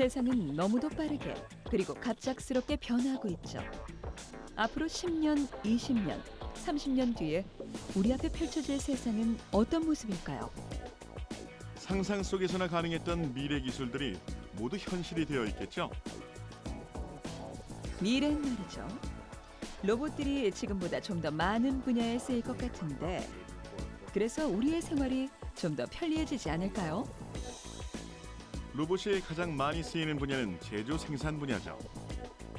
세상은 너무도 빠르게 그리고 갑작스럽게 변화하고 있죠. 앞으로 10년, 20년, 30년 뒤에 우리 앞에 펼쳐질 세상은 어떤 모습일까요? 상상 속에서나 가능했던 미래 기술들이 모두 현실이 되어 있겠죠. 미래는 말이죠. 로봇들이 지금보다 좀 더 많은 분야에 쓰일 것 같은데, 그래서 우리의 생활이 좀 더 편리해지지 않을까요? 로봇이 가장 많이 쓰이는 분야는 제조 생산 분야죠.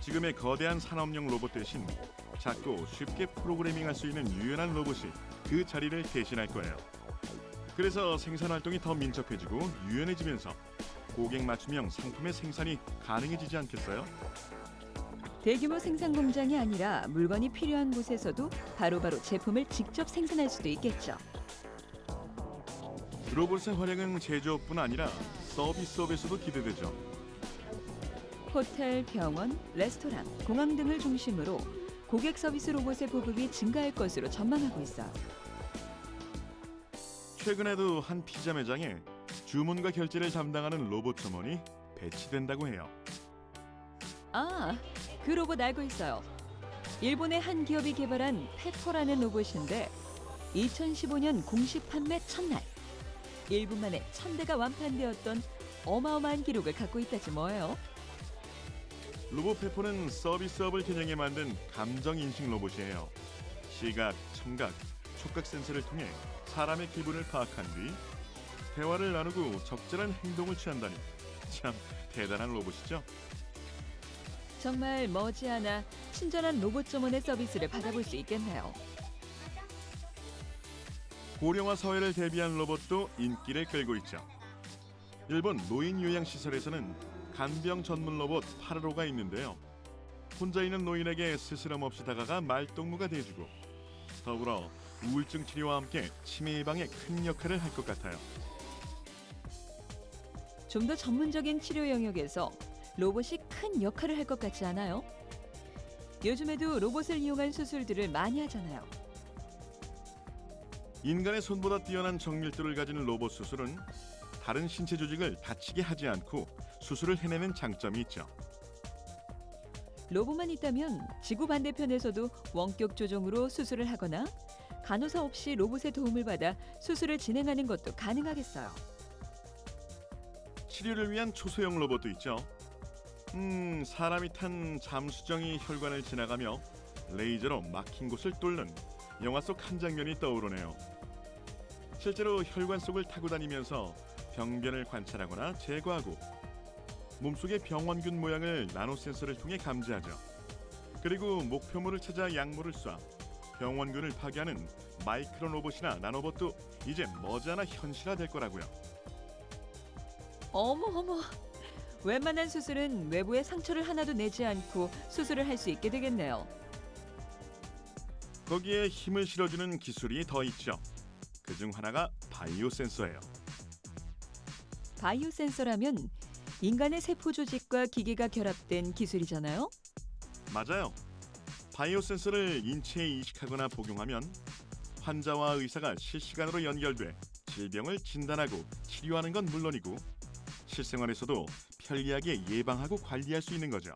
지금의 거대한 산업용 로봇 대신 작고 쉽게 프로그래밍할 수 있는 유연한 로봇이 그 자리를 대신할 거예요. 그래서 생산 활동이 더 민첩해지고 유연해지면서 고객 맞춤형 상품의 생산이 가능해지지 않겠어요? 대규모 생산 공장이 아니라 물건이 필요한 곳에서도 바로바로 제품을 직접 생산할 수도 있겠죠. 로봇의 활약은 제조업뿐 아니라 서비스업에서도 기대되죠. 호텔, 병원, 레스토랑, 공항 등을 중심으로 고객 서비스 로봇의 보급이 증가할 것으로 전망하고 있어요. 최근에도 한 피자 매장에 주문과 결제를 담당하는 로봇 점원이 배치된다고 해요. 아, 그 로봇 알고 있어요. 일본의 한 기업이 개발한 페퍼라는 로봇인데 2015년 공식 판매 첫날 1분 만에 1000대가 완판되었던 어마어마한 기록을 갖고 있다지 뭐예요. 로봇 페퍼는 서비스업을 겨냥해 만든 감정인식 로봇이에요. 시각, 청각, 촉각 센서를 통해 사람의 기분을 파악한 뒤 대화를 나누고 적절한 행동을 취한다니 참 대단한 로봇이죠. 정말 머지않아 친절한 로봇 점원의 서비스를 받아볼 수 있겠네요. 고령화 사회를 대비한 로봇도 인기를 끌고 있죠. 일본 노인 요양시설에서는 간병 전문 로봇 파르로가 있는데요. 혼자 있는 노인에게 스스럼 없이 다가가 말동무가 돼주고 더불어 우울증 치료와 함께 치매 예방에 큰 역할을 할 것 같아요. 좀 더 전문적인 치료 영역에서 로봇이 큰 역할을 할 것 같지 않아요? 요즘에도 로봇을 이용한 수술들을 많이 하잖아요. 인간의 손보다 뛰어난 정밀도를 가진 로봇 수술은 다른 신체 조직을 다치게 하지 않고 수술을 해내는 장점이 있죠. 로봇만 있다면 지구 반대편에서도 원격 조종으로 수술을 하거나 간호사 없이 로봇의 도움을 받아 수술을 진행하는 것도 가능하겠어요. 치료를 위한 초소형 로봇도 있죠. 사람이 탄 잠수정이 혈관을 지나가며 레이저로 막힌 곳을 뚫는 영화 속 한 장면이 떠오르네요. 실제로 혈관 속을 타고 다니면서 병변을 관찰하거나 제거하고 몸속의 병원균 모양을 나노 센서를 통해 감지하죠. 그리고 목표물을 찾아 약물을 쏴 병원균을 파괴하는 마이크로 로봇이나 나노봇도 이제 머지않아 현실화될 거라고요. 어머, 웬만한 수술은 외부에 상처를 하나도 내지 않고 수술을 할 수 있게 되겠네요. 거기에 힘을 실어주는 기술이 더 있죠. 그중 하나가 바이오 센서예요. 바이오 센서라면 인간의 세포 조직과 기계가 결합된 기술이잖아요. 맞아요. 바이오 센서를 인체에 이식하거나 복용하면 환자와 의사가 실시간으로 연결돼 질병을 진단하고 치료하는 건 물론이고 실생활에서도 편리하게 예방하고 관리할 수 있는 거죠.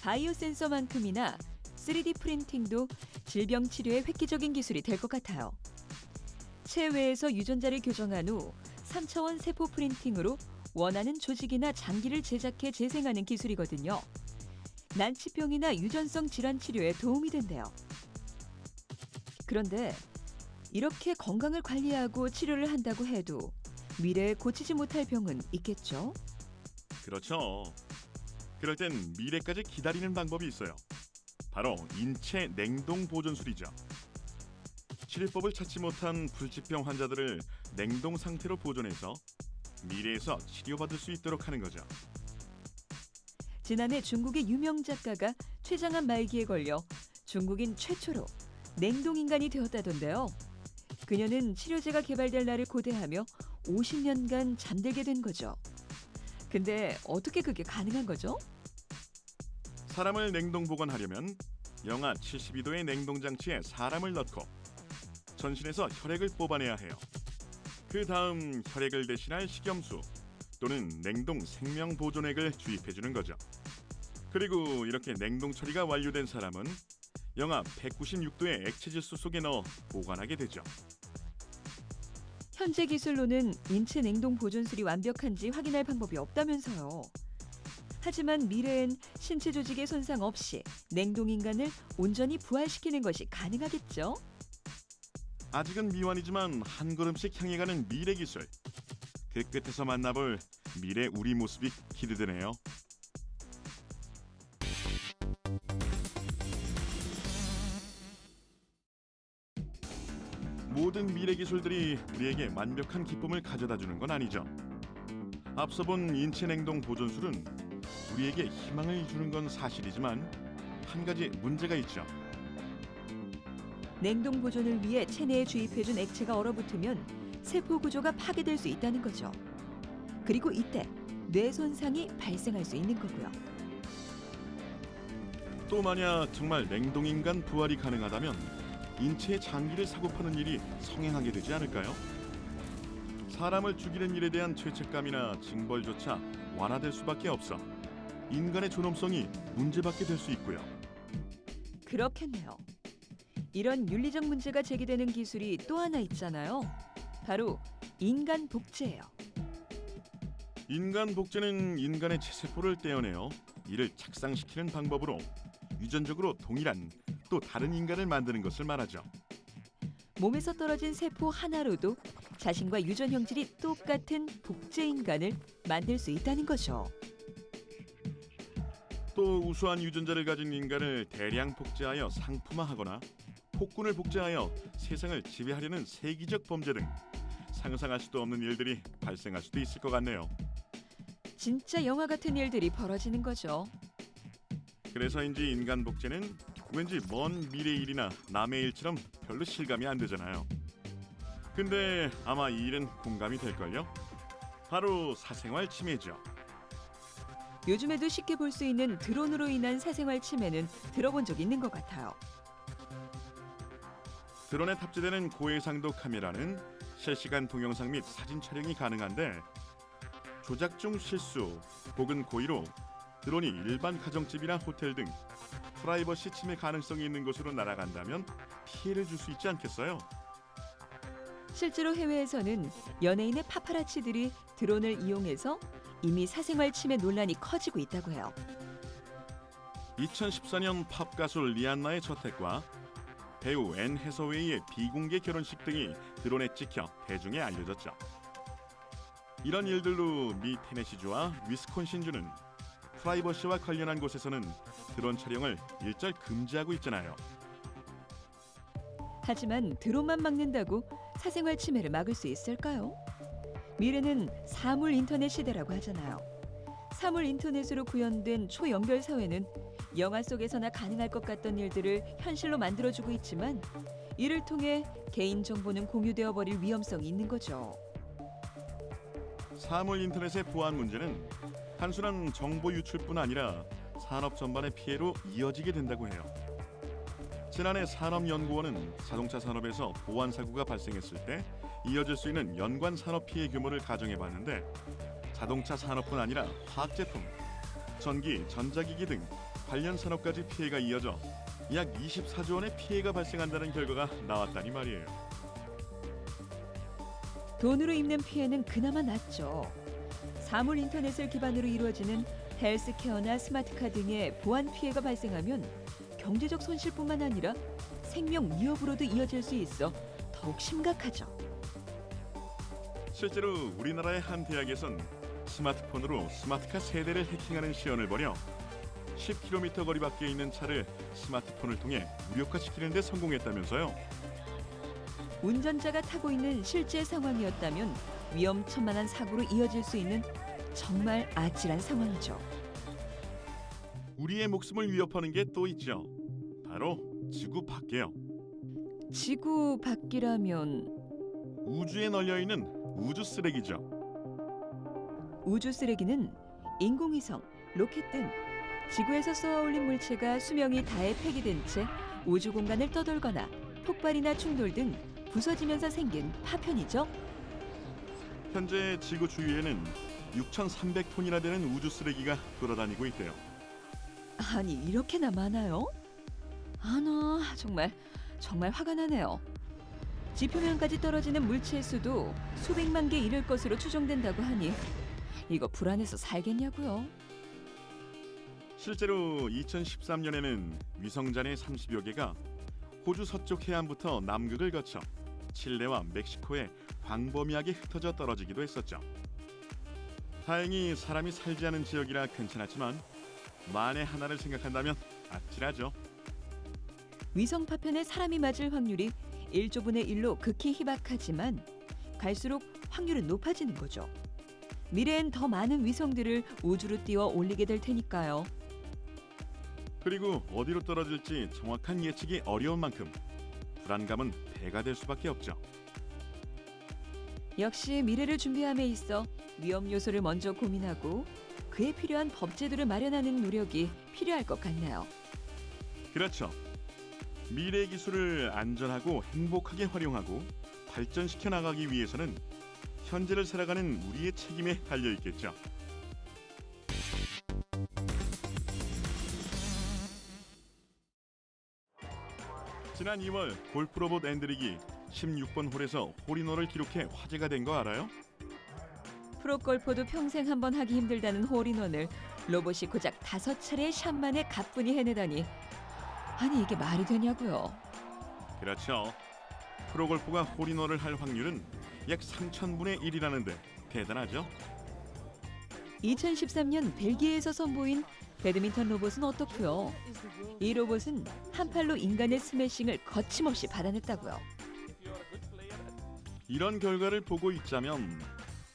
바이오 센서만큼이나 3D 프린팅도 질병 치료에 획기적인 기술이 될 것 같아요. 체외에서 유전자를 교정한 후 3차원 세포 프린팅으로 원하는 조직이나 장기를 제작해 재생하는 기술이거든요. 난치병이나 유전성 질환 치료에 도움이 된대요. 그런데 이렇게 건강을 관리하고 치료를 한다고 해도 미래에 고치지 못할 병은 있겠죠? 그렇죠. 그럴 땐 미래까지 기다리는 방법이 있어요. 바로 인체 냉동 보존술이죠. 치료법을 찾지 못한 불치병 환자들을 냉동 상태로 보존해서 미래에서 치료받을 수 있도록 하는 거죠. 지난해 중국의 유명 작가가 췌장암 말기에 걸려 중국인 최초로 냉동인간이 되었다던데요. 그녀는 치료제가 개발될 날을 고대하며 50년간 잠들게 된 거죠. 근데 어떻게 그게 가능한 거죠? 사람을 냉동 보관하려면 영하 72도의 냉동장치에 사람을 넣고 전신에서 혈액을 뽑아내야 해요. 그 다음 혈액을 대신할 식염수, 또는 냉동 생명 보존액을 주입해 주는 거죠. 그리고 이렇게 냉동 처리가 완료된 사람은 영하 196도의 액체 질소 속에 넣어 보관하게 되죠. 현재 기술로는 인체 냉동 보존술이 완벽한지 확인할 방법이 없다면서요. 하지만 미래엔 신체 조직의 손상 없이 냉동 인간을 온전히 부활시키는 것이 가능하겠죠? 아직은 미완이지만 한 걸음씩 향해 가는 미래 기술. 그 끝에서 만나볼 미래 우리 모습이 기대되네요. 모든 미래 기술들이 우리에게 완벽한 기쁨을 가져다 주는 건 아니죠. 앞서 본 인체 냉동 보존술은 우리에게 희망을 주는 건 사실이지만 한 가지 문제가 있죠. 냉동 보존을 위해 체내에 주입해준 액체가 얼어붙으면 세포 구조가 파괴될 수 있다는 거죠. 그리고 이때 뇌 손상이 발생할 수 있는 거고요. 또 만약 정말 냉동 인간 부활이 가능하다면 인체의 장기를 사고 파는 일이 성행하게 되지 않을까요? 사람을 죽이는 일에 대한 죄책감이나 징벌조차 완화될 수밖에 없어 인간의 존엄성이 문제받게 될 수 있고요. 그렇겠네요. 이런 윤리적 문제가 제기되는 기술이 또 하나 있잖아요. 바로 인간 복제예요. 인간 복제는 인간의 체세포를 떼어내어 이를 착상시키는 방법으로 유전적으로 동일한 또 다른 인간을 만드는 것을 말하죠. 몸에서 떨어진 세포 하나로도 자신과 유전 형질이 똑같은 복제 인간을 만들 수 있다는 거죠. 또 우수한 유전자를 가진 인간을 대량 복제하여 상품화하거나 폭군을 복제하여 세상을 지배하려는 세기적 범죄 등 상상할 수도 없는 일들이 발생할 수도 있을 것 같네요. 진짜 영화 같은 일들이 벌어지는 거죠. 그래서인지 인간 복제는 왠지 먼 미래 일이나 남의 일처럼 별로 실감이 안 되잖아요. 근데 아마 이 일은 공감이 될걸요? 바로 사생활 침해죠. 요즘에도 쉽게 볼 수 있는 드론으로 인한 사생활 침해는 들어본 적 있는 것 같아요. 드론에 탑재되는 고해상도 카메라는 실시간 동영상 및 사진 촬영이 가능한데 조작 중 실수 혹은 고의로 드론이 일반 가정집이나 호텔 등 프라이버시 침해 가능성이 있는 곳으로 날아간다면 피해를 줄 수 있지 않겠어요? 실제로 해외에서는 연예인의 파파라치들이 드론을 이용해서 이미 사생활 침해 논란이 커지고 있다고 해요. 2014년 팝 가수 리안나의 저택과 배우 앤 해서웨이의 비공개 결혼식 등이 드론에 찍혀 대중에 알려졌죠. 이런 일들로 미 테네시주와 위스콘신주는 프라이버시와 관련한 곳에서는 드론 촬영을 일절 금지하고 있잖아요. 하지만 드론만 막는다고 사생활 침해를 막을 수 있을까요? 미래는 사물 인터넷 시대라고 하잖아요. 사물 인터넷으로 구현된 초연결 사회는 영화 속에서나 가능할 것 같던 일들을 현실로 만들어주고 있지만 이를 통해 개인 정보는 공유되어 버릴 위험성이 있는 거죠. 사물 인터넷의 보안 문제는 단순한 정보 유출뿐 아니라 산업 전반의 피해로 이어지게 된다고 해요. 지난해 산업연구원은 자동차 산업에서 보안 사고가 발생했을 때 이어질 수 있는 연관 산업 피해 규모를 가정해봤는데 자동차 산업뿐 아니라 화학제품, 전기, 전자기기 등 관련 산업까지 피해가 이어져 약 24조 원의 피해가 발생한다는 결과가 나왔다니 말이에요. 돈으로 입는 피해는 그나마 낫죠. 사물 인터넷을 기반으로 이루어지는 헬스케어나 스마트카 등의 보안 피해가 발생하면 경제적 손실뿐만 아니라 생명 위협으로도 이어질 수 있어 더욱 심각하죠. 실제로 우리나라의 한 대학에선 스마트폰으로 스마트카 세대를 해킹하는 시연을 벌여 10km 거리 밖에 있는 차를 스마트폰을 통해 무력화시키는 데 성공했다면서요. 운전자가 타고 있는 실제 상황이었다면 위험천만한 사고로 이어질 수 있는 정말 아찔한 상황이죠. 우리의 목숨을 위협하는 게 또 있죠. 바로 지구 밖이에요. 지구 밖이라면 우주에 널려있는 우주 쓰레기죠. 우주 쓰레기는 인공위성, 로켓 등 지구에서 쏘아올린 물체가 수명이 다해 폐기된 채 우주 공간을 떠돌거나 폭발이나 충돌 등 부서지면서 생긴 파편이죠. 현재 지구 주위에는 6,300톤이나 되는 우주 쓰레기가 돌아다니고 있대요. 아니, 이렇게나 많아요? 나 정말 화가 나네요. 지표면까지 떨어지는 물체의 수도 수백만 개 이를 것으로 추정된다고 하니 이거 불안해서 살겠냐고요. 실제로 2013년에는 위성잔해 30여 개가 호주 서쪽 해안부터 남극을 거쳐 칠레와 멕시코에 광범위하게 흩어져 떨어지기도 했었죠. 다행히 사람이 살지 않은 지역이라 괜찮았지만 만에 하나를 생각한다면 아찔하죠. 위성 파편에 사람이 맞을 확률이 1조분의 1로 극히 희박하지만 갈수록 확률은 높아지는 거죠. 미래엔 더 많은 위성들을 우주로 띄워 올리게 될 테니까요. 그리고 어디로 떨어질지 정확한 예측이 어려운 만큼 불안감은 배가 될 수밖에 없죠. 역시 미래를 준비함에 있어 위험 요소를 먼저 고민하고 그에 필요한 법제도를 마련하는 노력이 필요할 것 같네요. 그렇죠. 미래 기술을 안전하고 행복하게 활용하고 발전시켜 나가기 위해서는 현재를 살아가는 우리의 책임에 달려 있겠죠. 지난 2월 골프 로봇 앤드릭이 16번 홀에서 홀인원을 기록해 화제가 된 거 알아요? 프로골퍼도 평생 한 번 하기 힘들다는 홀인원을 로봇이 고작 5차례의 샷 만에 가뿐히 해내다니. 아니, 이게 말이 되냐고요. 그렇죠. 프로골퍼가 홀인원을 할 확률은 약 3,000분의 1이라는데 대단하죠? 2013년 벨기에에서 선보인 배드민턴 로봇은 어떻고요? 이 로봇은 한 팔로 인간의 스매싱을 거침없이 받아냈다고요. 이런 결과를 보고 있자면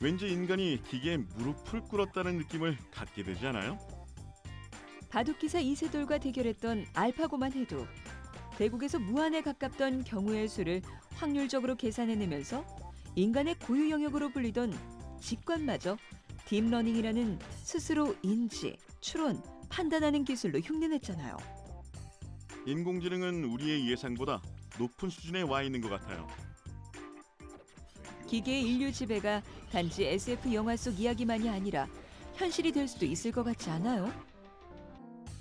왠지 인간이 기계에 무릎을 꿇었다는 느낌을 갖게 되지 않아요? 바둑기사 이세돌과 대결했던 알파고만 해도 대국에서 무한에 가깝던 경우의 수를 확률적으로 계산해내면서 인간의 고유 영역으로 불리던 직관마저 딥러닝이라는 스스로 인지, 추론, 판단하는 기술로 흉내냈잖아요. 인공지능은 우리의 예상보다 높은 수준에 와 있는 것 같아요. 기계의 인류 지배가 단지 SF 영화 속 이야기만이 아니라 현실이 될 수도 있을 것 같지 않아요?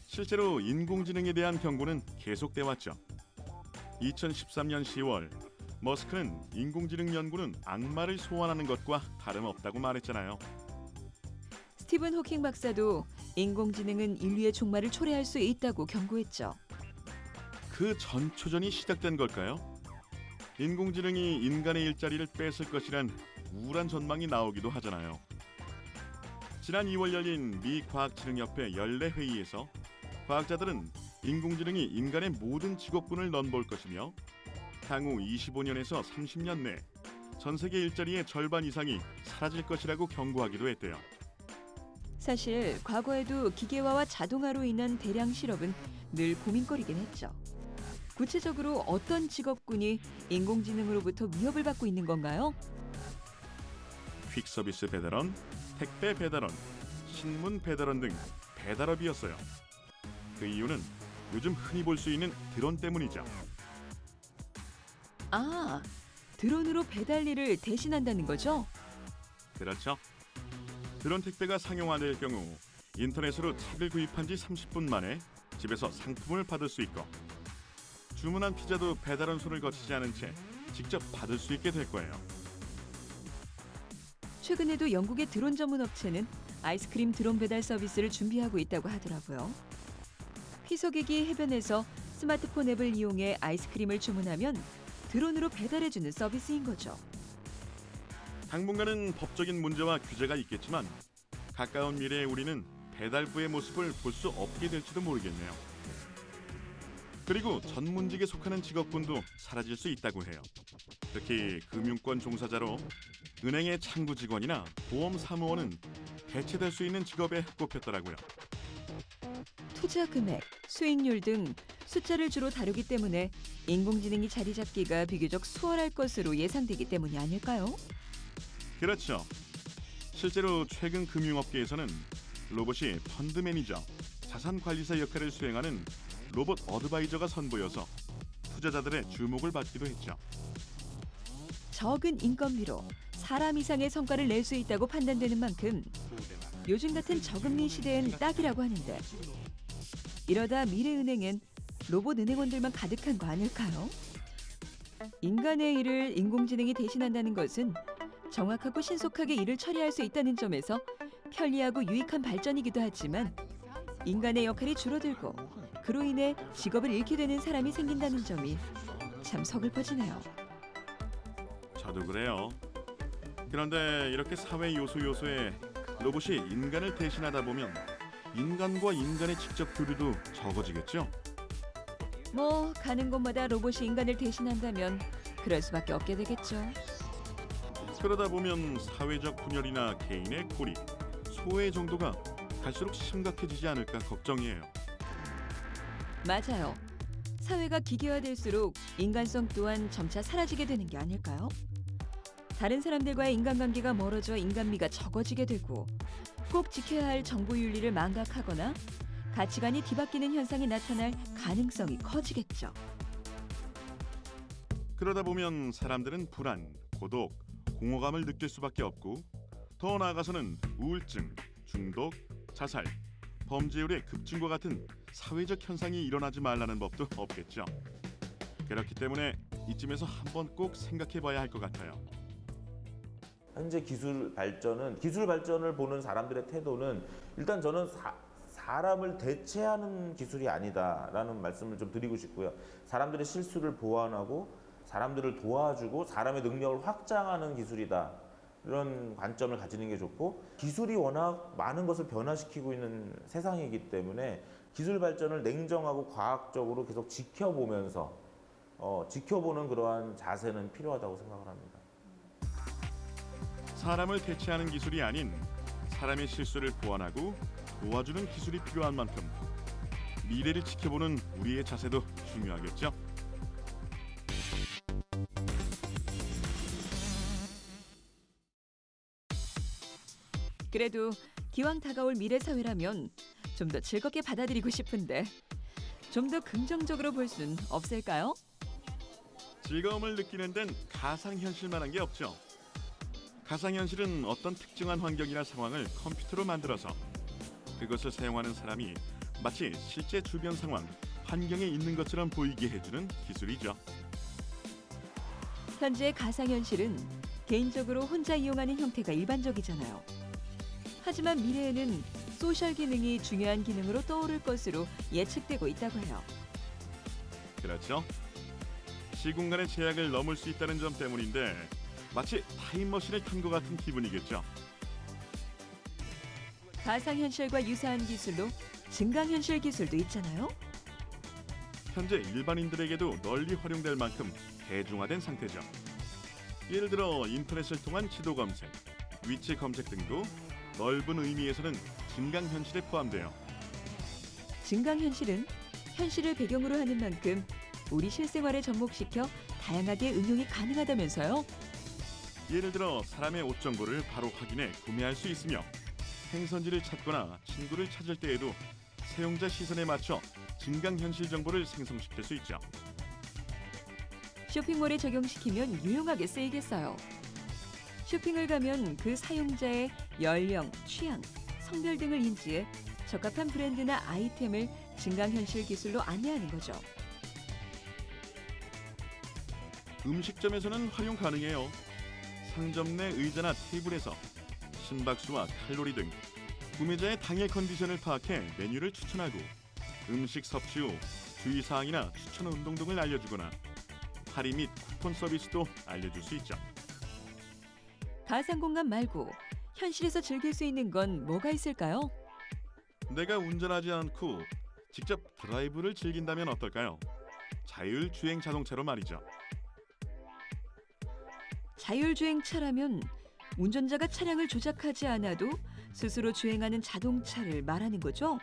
실제로 인공지능에 대한 경고는 계속돼 왔죠. 2013년 10월 머스크는 인공지능 연구는 악마를 소환하는 것과 다름없다고 말했잖아요. 스티븐 호킹 박사도 인공지능은 인류의 종말을 초래할 수 있다고 경고했죠. 그 전초전이 시작된 걸까요? 인공지능이 인간의 일자리를 뺏을 것이란 우울한 전망이 나오기도 하잖아요. 지난 2월 열린 미 과학진흥협회 연례 회의에서 과학자들은 인공지능이 인간의 모든 직업군을 넘볼 것이며 향후 25년에서 30년 내 전 세계 일자리의 절반 이상이 사라질 것이라고 경고하기도 했대요. 사실 과거에도 기계화와 자동화로 인한 대량 실업은 늘 고민거리긴 했죠. 구체적으로 어떤 직업군이 인공지능으로부터 위협을 받고 있는 건가요? 퀵서비스 배달원, 택배 배달원, 신문 배달원 등 배달업이었어요. 그 이유는 요즘 흔히 볼 수 있는 드론 때문이죠. 아, 드론으로 배달 일을 대신한다는 거죠? 그렇죠. 드론 택배가 상용화될 경우 인터넷으로 책을 구입한 지 30분 만에 집에서 상품을 받을 수 있고 주문한 피자도 배달원 손을 거치지 않은 채 직접 받을 수 있게 될 거예요. 최근에도 영국의 드론 전문 업체는 아이스크림 드론 배달 서비스를 준비하고 있다고 하더라고요. 희석객이 해변에서 스마트폰 앱을 이용해 아이스크림을 주문하면 드론으로 배달해주는 서비스인 거죠. 당분간은 법적인 문제와 규제가 있겠지만 가까운 미래에 우리는 배달부의 모습을 볼 수 없게 될지도 모르겠네요. 그리고 전문직에 속하는 직업군도 사라질 수 있다고 해요. 특히 금융권 종사자로 은행의 창구 직원이나 보험 사무원은 대체될 수 있는 직업에 꼽혔더라고요. 투자 금액, 수익률 등 숫자를 주로 다루기 때문에 인공지능이 자리 잡기가 비교적 수월할 것으로 예상되기 때문이 아닐까요? 그렇죠. 실제로 최근 금융업계에서는 로봇이 펀드 매니저, 자산 관리사 역할을 수행하는 로봇 어드바이저가 선보여서 투자자들의 주목을 받기도 했죠. 적은 인건비로 사람 이상의 성과를 낼 수 있다고 판단되는 만큼 요즘 같은 저금리 시대엔 딱이라고 하는데, 이러다 미래은행엔 로봇 은행원들만 가득한 거 아닐까요? 인간의 일을 인공지능이 대신한다는 것은 정확하고 신속하게 일을 처리할 수 있다는 점에서 편리하고 유익한 발전이기도 하지만, 인간의 역할이 줄어들고 그로 인해 직업을 잃게 되는 사람이 생긴다는 점이 참 서글퍼지네요. 저도 그래요. 그런데 이렇게 사회 요소에 로봇이 인간을 대신하다 보면 인간과 인간의 직접 교류도 적어지겠죠? 뭐 가는 곳마다 로봇이 인간을 대신한다면 그럴 수밖에 없게 되겠죠. 그러다 보면 사회적 분열이나 개인의 고립, 소외 정도가 갈수록 심각해지지 않을까 걱정이에요. 맞아요. 사회가 기계화될수록 인간성 또한 점차 사라지게 되는 게 아닐까요? 다른 사람들과의 인간관계가 멀어져 인간미가 적어지게 되고, 꼭 지켜야 할 정보윤리를 망각하거나 가치관이 뒤바뀌는 현상이 나타날 가능성이 커지겠죠. 그러다 보면 사람들은 불안, 고독, 공허감을 느낄 수밖에 없고, 더 나아가서는 우울증, 중독, 자살, 범죄율의 급증과 같은 사회적 현상이 일어나지 말라는 법도 없겠죠. 그렇기 때문에 이쯤에서 한번 꼭 생각해봐야 할 것 같아요. 현재 기술 발전을 보는 사람들의 태도는 일단 저는 사람을 대체하는 기술이 아니다라는 말씀을 좀 드리고 싶고요. 사람들의 실수를 보완하고 사람들을 도와주고 사람의 능력을 확장하는 기술이다. 이런 관점을 가지는 게 좋고, 기술이 워낙 많은 것을 변화시키고 있는 세상이기 때문에 기술 발전을 냉정하고 과학적으로 계속 지켜보면서 지켜보는 그러한 자세는 필요하다고 생각을 합니다. 사람을 대체하는 기술이 아닌 사람의 실수를 보완하고 도와주는 기술이 필요한 만큼 미래를 지켜보는 우리의 자세도 중요하겠죠. 그래도 기왕 다가올 미래 사회라면 좀 더 즐겁게 받아들이고 싶은데, 좀 더 긍정적으로 볼 순 없을까요? 즐거움을 느끼는 데는 가상현실만한 게 없죠. 가상현실은 어떤 특정한 환경이나 상황을 컴퓨터로 만들어서 그것을 사용하는 사람이 마치 실제 주변 상황, 환경에 있는 것처럼 보이게 해주는 기술이죠. 현재 가상현실은 개인적으로 혼자 이용하는 형태가 일반적이잖아요. 하지만 미래에는 소셜 기능이 중요한 기능으로 떠오를 것으로 예측되고 있다고 해요. 그렇죠. 시공간의 제약을 넘을 수 있다는 점 때문인데 마치 타임머신을 탄 것 같은 기분이겠죠. 가상현실과 유사한 기술로 증강현실 기술도 있잖아요. 현재 일반인들에게도 널리 활용될 만큼 대중화된 상태죠. 예를 들어 인터넷을 통한 지도 검색, 위치 검색 등도 넓은 의미에서는 증강현실에 포함돼요. 증강현실은 현실을 배경으로 하는 만큼 우리 실생활에 접목시켜 다양하게 응용이 가능하다면서요. 예를 들어 사람의 옷 정보를 바로 확인해 구매할 수 있으며, 행선지를 찾거나 친구를 찾을 때에도 사용자 시선에 맞춰 증강현실 정보를 생성시킬 수 있죠. 쇼핑몰에 적용시키면 유용하게 쓰이겠어요. 쇼핑을 가면 그 사용자의 연령, 취향, 성별 등을 인지해 적합한 브랜드나 아이템을 증강현실 기술로 안내하는 거죠. 음식점에서는 활용 가능해요. 상점 내 의자나 테이블에서 심박수와 칼로리 등 구매자의 당일 컨디션을 파악해 메뉴를 추천하고, 음식 섭취 후 주의사항이나 추천 운동 등을 알려주거나 할인 및 쿠폰 서비스도 알려줄 수 있죠. 가상공간 말고 현실에서 즐길 수 있는 건 뭐가 있을까요? 내가 운전하지 않고 직접 드라이브를 즐긴다면 어떨까요? 자율주행 자동차로 말이죠. 자율주행차라면 운전자가 차량을 조작하지 않아도 스스로 주행하는 자동차를 말하는 거죠.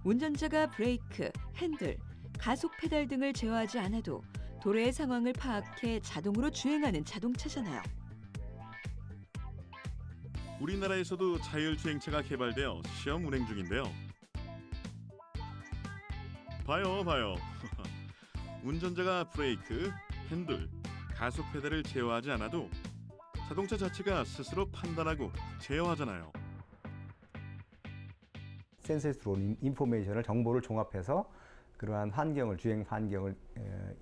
운전자가 브레이크, 핸들, 가속 페달 등을 제어하지 않아도 도로의 상황을 파악해 자동으로 주행하는 자동차잖아요. 우리나라에서도 자율주행차가 개발되어 시험 운행 중인데요. 봐요. 운전자가 브레이크, 핸들, 가속 페달을 제어하지 않아도 자동차 자체가 스스로 판단하고 제어하잖아요. 센서에서 들어오는 인포메이션을 정보를 종합해서 그러한 환경을 주행 환경을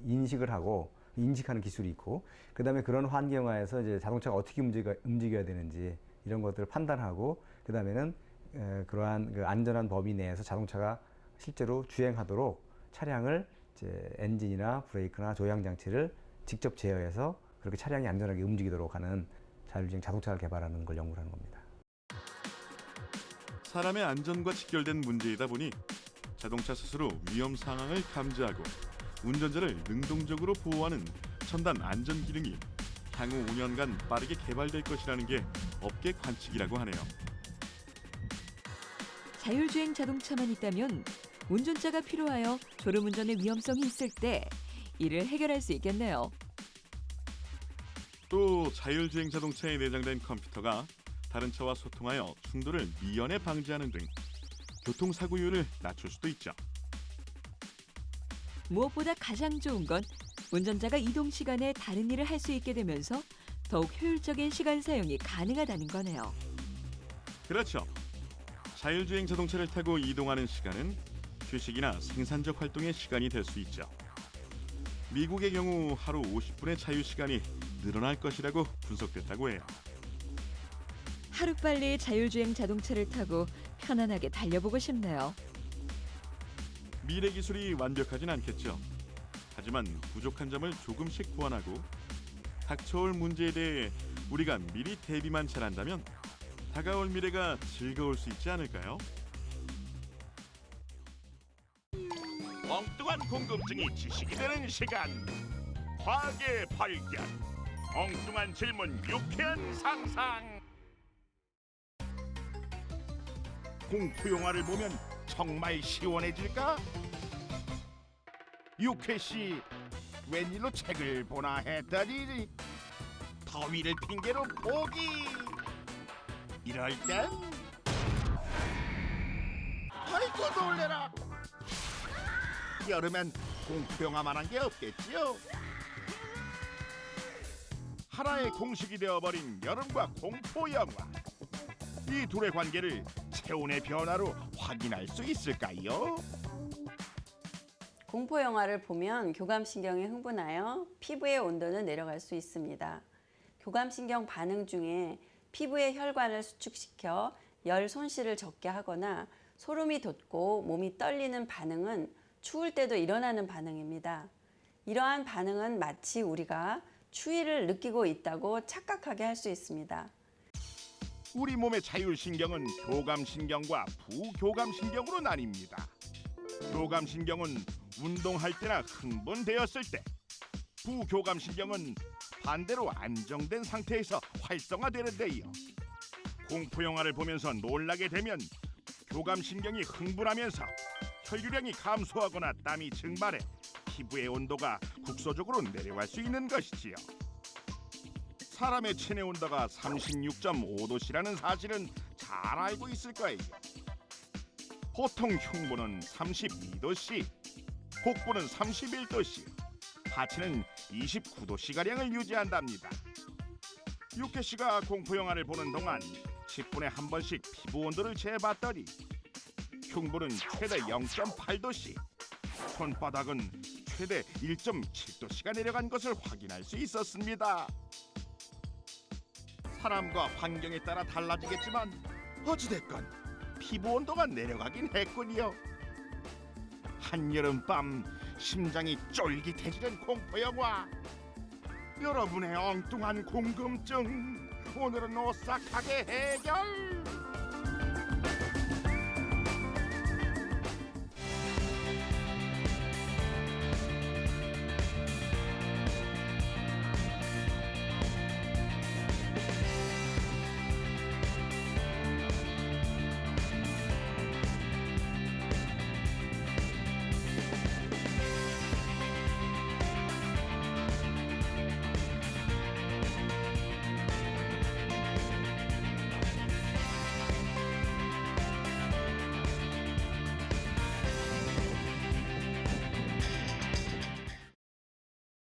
인식을 하고 인식하는 기술이 있고 그다음에 그런 환경하에서 이제 자동차가 어떻게 움직여야 되는지 이런 것들을 판단하고 그다음에는 그러한 그 안전한 범위 내에서 자동차가 실제로 주행하도록 차량을 이제 엔진이나 브레이크나 조향 장치를 직접 제어해서 그렇게 차량이 안전하게 움직이도록 하는 자율주행 자동차를 개발하는 걸 연구를 하는 겁니다. 사람의 안전과 직결된 문제이다 보니 자동차 스스로 위험 상황을 감지하고 운전자를 능동적으로 보호하는 첨단 안전 기능이 향후 5년간 빠르게 개발될 것이라는 게 업계 관측이라고 하네요. 자율주행 자동차만 있다면 운전자가 필요하여 졸음운전의 위험성이 있을 때 이를 해결할 수 있겠네요. 또 자율주행 자동차에 내장된 컴퓨터가 다른 차와 소통하여 충돌을 미연에 방지하는 등 교통사고율을 낮출 수도 있죠. 무엇보다 가장 좋은 건 운전자가 이동 시간에 다른 일을 할 수 있게 되면서 더욱 효율적인 시간 사용이 가능하다는 거네요. 그렇죠. 자율주행 자동차를 타고 이동하는 시간은 휴식이나 생산적 활동의 시간이 될 수 있죠. 미국의 경우 하루 50분의 자유시간이 늘어날 것이라고 분석됐다고 해요. 하루빨리 자율주행 자동차를 타고 편안하게 달려보고 싶네요. 미래 기술이 완벽하진 않겠죠. 하지만 부족한 점을 조금씩 보완하고 닥쳐올 문제에 대해 우리가 미리 대비만 잘한다면 다가올 미래가 즐거울 수 있지 않을까요? 엉뚱한 궁금증이 지식이 되는 시간. 과학의 발견. 엉뚱한 질문, 유쾌한 상상. 공포 영화를 보면 정말 시원해질까? 유쾌 씨, 웬일로 책을 보나 했더니 더위를 핑계로 포기. 이럴 땐 아이고 놀래라. 여름엔 공포 영화만한 게 없겠지요. 하나의 공식이 되어버린 여름과 공포 영화. 이 둘의 관계를 체온의 변화로 확인할 수 있을까요? 공포 영화를 보면 교감신경이 흥분하여 피부의 온도는 내려갈 수 있습니다. 교감신경 반응 중에 피부의 혈관을 수축시켜 열 손실을 적게 하거나 소름이 돋고 몸이 떨리는 반응은 추울 때도 일어나는 반응입니다. 이러한 반응은 마치 우리가 추위를 느끼고 있다고 착각하게 할 수 있습니다. 우리 몸의 자율신경은 교감신경과 부교감신경으로 나뉩니다. 교감신경은 운동할 때나 흥분되었을 때, 부교감신경은 반대로 안정된 상태에서 활성화되는데요. 공포 영화를 보면서 놀라게 되면 교감신경이 흥분하면서 혈류량이 감소하거나 땀이 증발해 피부의 온도가 국소적으로 내려갈 수 있는 것이지요. 사람의 체내 온도가 36.5도씨라는 사실은 잘 알고 있을 거예요. 보통 흉부는 32도씨, 복부는 31도씨, 하체는 29도씨가량을 유지한답니다. 유케 씨가 공포 영화를 보는 동안 10분에 한 번씩 피부 온도를 재봤더니 흉부는 최대 0.8도씨, 손바닥은 최대 1.7도씨가 내려간 것을 확인할 수 있었습니다. 사람과 환경에 따라 달라지겠지만 어찌됐건 피부 온도가 내려가긴 했군요. 한여름밤 심장이 쫄깃해지는 공포 영화. 여러분의 엉뚱한 궁금증 오늘은 오싹하게 해결.